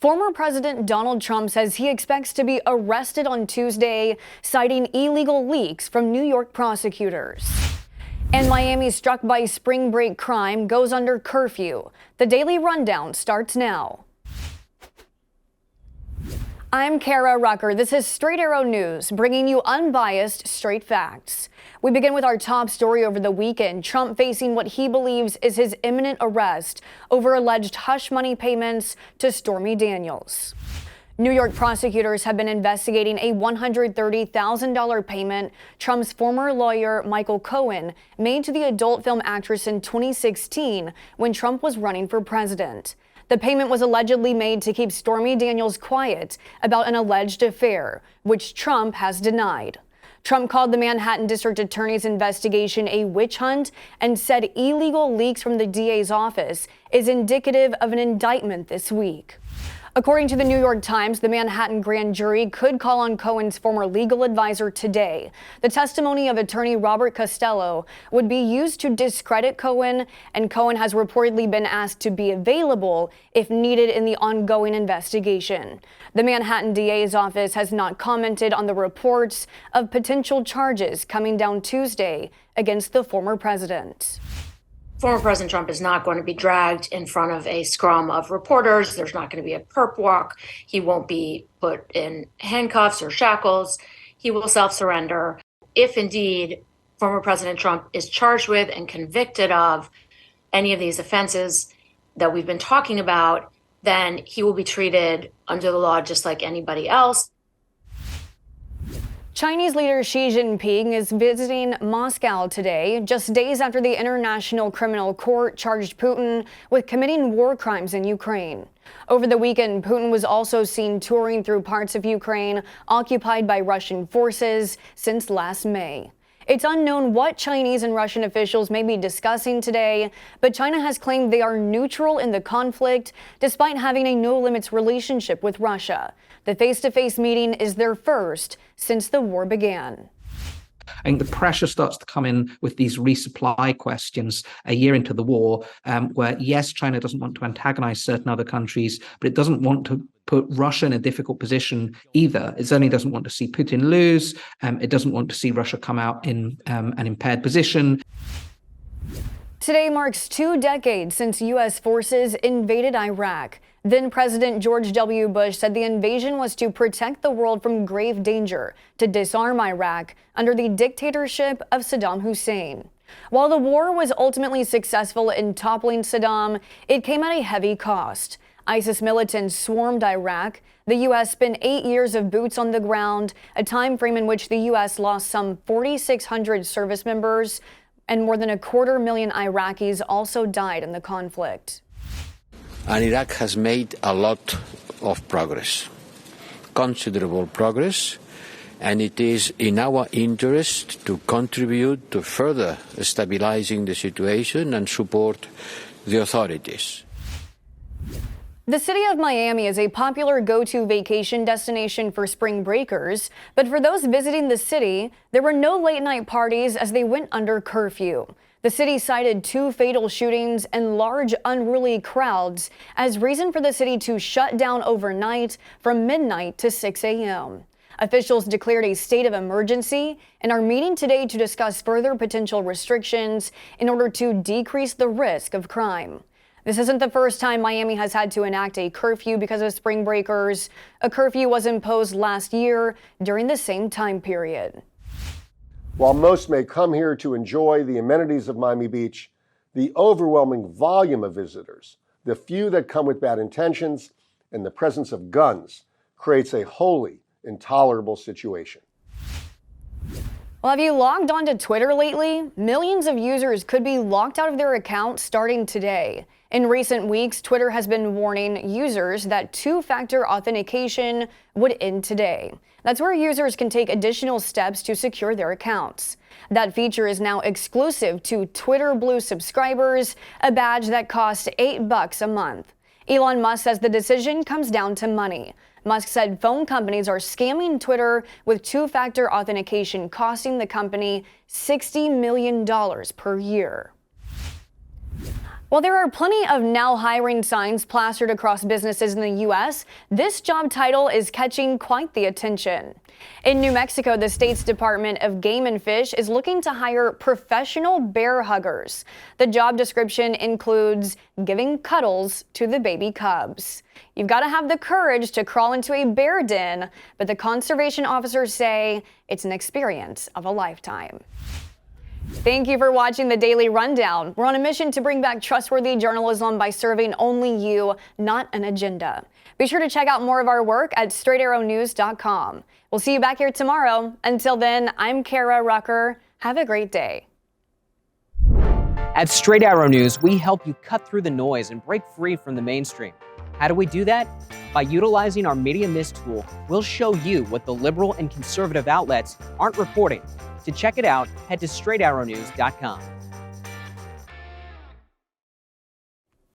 Former President Donald Trump says he expects to be arrested on Tuesday, citing illegal leaks from New York prosecutors. And Miami, struck by spring break crime, goes under curfew. The Daily Rundown starts now. I'm Kara Rucker. This is Straight Arrow News, bringing you unbiased, straight facts. We begin with our top story over the weekend. Trump facing what he believes is his imminent arrest over alleged hush money payments to Stormy Daniels. New York prosecutors have been investigating a $130,000 payment Trump's former lawyer Michael Cohen made to the adult film actress in 2016 when Trump was running for president. The payment was allegedly made to keep Stormy Daniels quiet about an alleged affair, which Trump has denied. Trump called the Manhattan District Attorney's investigation a witch hunt and said illegal leaks from the DA's office is indicative of an indictment this week. According to the New York Times, the Manhattan grand jury could call on Cohen's former legal advisor today. The testimony of attorney Robert Costello would be used to discredit Cohen, and Cohen has reportedly been asked to be available if needed in the ongoing investigation. The Manhattan DA's office has not commented on the reports of potential charges coming down Tuesday against the former president. Former President Trump is not going to be dragged in front of a scrum of reporters. There's not going to be a perp walk. He won't be put in handcuffs or shackles. He will self-surrender. If indeed former President Trump is charged with and convicted of any of these offenses that we've been talking about, then he will be treated under the law just like anybody else. Chinese leader Xi Jinping is visiting Moscow today, just days after the International Criminal Court charged Putin with committing war crimes in Ukraine. Over the weekend, Putin was also seen touring through parts of Ukraine occupied by Russian forces since last May. It's unknown what Chinese and Russian officials may be discussing today, but China has claimed they are neutral in the conflict despite having a no-limits relationship with Russia. The face-to-face meeting is their first since the war began. I think the pressure starts to come in with these resupply questions a year into the war, where, yes, China doesn't want to antagonize certain other countries, but it doesn't want to put Russia in a difficult position either. It certainly doesn't want to see Putin lose. It doesn't want to see Russia come out in an impaired position. Today marks 2 decades since U.S. forces invaded Iraq. Then President George W. Bush said the invasion was to protect the world from grave danger, to disarm Iraq under the dictatorship of Saddam Hussein. While the war was ultimately successful in toppling Saddam, it came at a heavy cost. ISIS militants swarmed Iraq. The U.S. spent 8 years of boots on the ground, a time frame in which the U.S. lost some 4,600 service members, and more than 250,000 Iraqis also died in the conflict. And Iraq has made a lot of progress, considerable progress, and it is in our interest to contribute to further stabilizing the situation and support the authorities. The city of Miami is a popular go-to vacation destination for spring breakers, but for those visiting the city, there were no late-night parties as they went under curfew. The city cited 2 fatal shootings and large unruly crowds as reason for the city to shut down overnight from midnight to 6 a.m. Officials declared a state of emergency and are meeting today to discuss further potential restrictions in order to decrease the risk of crime. This isn't the first time Miami has had to enact a curfew because of spring breakers. A curfew was imposed last year during the same time period. While most may come here to enjoy the amenities of Miami Beach, the overwhelming volume of visitors, the few that come with bad intentions, and the presence of guns creates a wholly intolerable situation. Well, have you logged onto Twitter lately? Millions of users could be locked out of their accounts starting today. In recent weeks, Twitter has been warning users that 2-factor authentication would end today. That's where users can take additional steps to secure their accounts. That feature is now exclusive to Twitter Blue subscribers, a badge that costs $8 a month. Elon Musk says the decision comes down to money. Musk said phone companies are scamming Twitter with 2-factor authentication, costing the company $60 million per year. While there are plenty of now hiring signs plastered across businesses in the U.S., this job title is catching quite the attention. In New Mexico, the state's Department of Game and Fish is looking to hire professional bear huggers. The job description includes giving cuddles to the baby cubs. You've got to have the courage to crawl into a bear den, but the conservation officers say it's an experience of a lifetime. Thank you for watching the Daily Rundown. We're on a mission to bring back trustworthy journalism by serving only you, not an agenda. Be sure to check out more of our work at straightarrownews.com. We'll see you back here tomorrow. Until then, I'm Kara Rucker. Have a great day. At Straight Arrow News, we help you cut through the noise and break free from the mainstream. How do we do that? By utilizing our Media Mist tool, we'll show you what the liberal and conservative outlets aren't reporting. To check it out, head to straightarrownews.com.